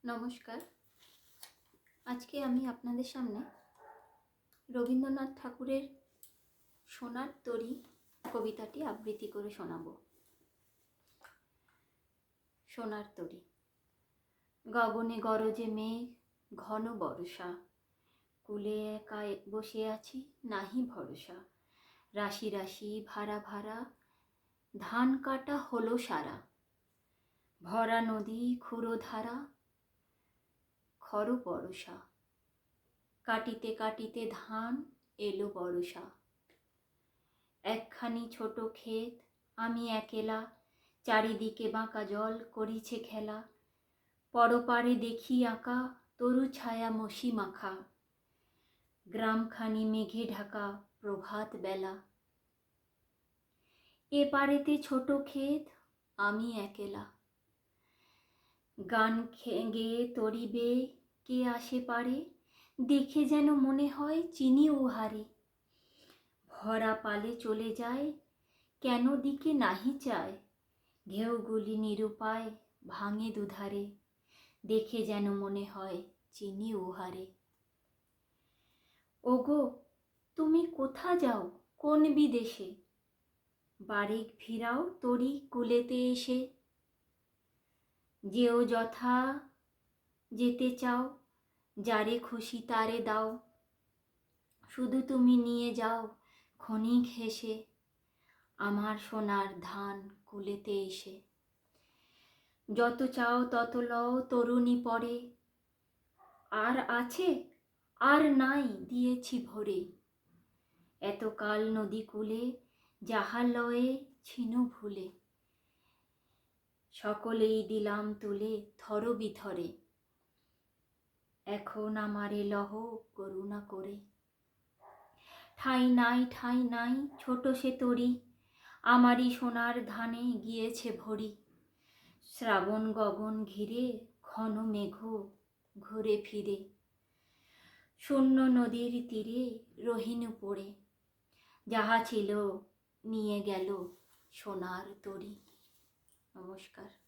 নমস্কার। আজকে আমি আপনাদের সামনে রবীন্দ্রনাথ ঠাকুরের সোনার তরী কবিতাটি আবৃত্তি করে শোনাব। সোনার তরী। গগনে গরজে মেঘ, ঘন বর্ষা, কুলে একা বসে আছি নাহি ভরসা। রাশি রাশি ভাড়া ভাড়া, ধান কাটা হলো সারা। ভরা নদী ক্ষুরধারা, খর পরশা। কাটিতে কাটিতে ধান এলো বরষা। একখানি ছোট ক্ষেত, আমি একেলা, চারিদিকে বাঁকা জল করিছে খেলা। পরপারে দেখি আঁকা তরু ছায়া মসি মাখা। গ্রামখানি মেঘে ঢাকা প্রভাত বেলা। এ পারেতে ছোট ক্ষেত, আমি একেলা। গান গেয়ে তরি বেয়ে কে আসে পারে, দেখে যেন মনে হয় চিনি উহারে। ভরা পালে চলে যায়, কেন দিকে নাহি চায়। ঢেউগুলি নিরুপায় ভাঙে দুধারে, দেখে যেন মনে হয় চিনি উহারে। ওগো তুমি কোথা যাও কোন বিদেশে, বারেক ফিরাও তরি কুলেতে এসে। যেও যথা যেতে চাও, যারে খুশি তারে দাও। শুধু তুমি নিয়ে যাও ক্ষণিক হেসে, আমার সোনার ধান কুলেতে এসে। যত চাও তত লও তরুণী পরে, আর আছে আর নাই দিয়েছি ভরে। এতকাল নদী কূলে যাহা লয়ে ছিন ভুলে, সকলেই দিলাম তুলে থর বিথরে। এখন আমারে লহ করুণা করে। ঠাঁই নাই ঠাঁই নাই ছোট সে তরী, আমারই সোনার ধানে গিয়েছে ভরি। শ্রাবণ গগন ঘিরে ঘন মেঘ ঘুরে ফিরে, শূন্য নদীর তীরে রহিনু পড়ে। যাহা ছিল নিয়ে গেল সোনার তরী। নমস্কার।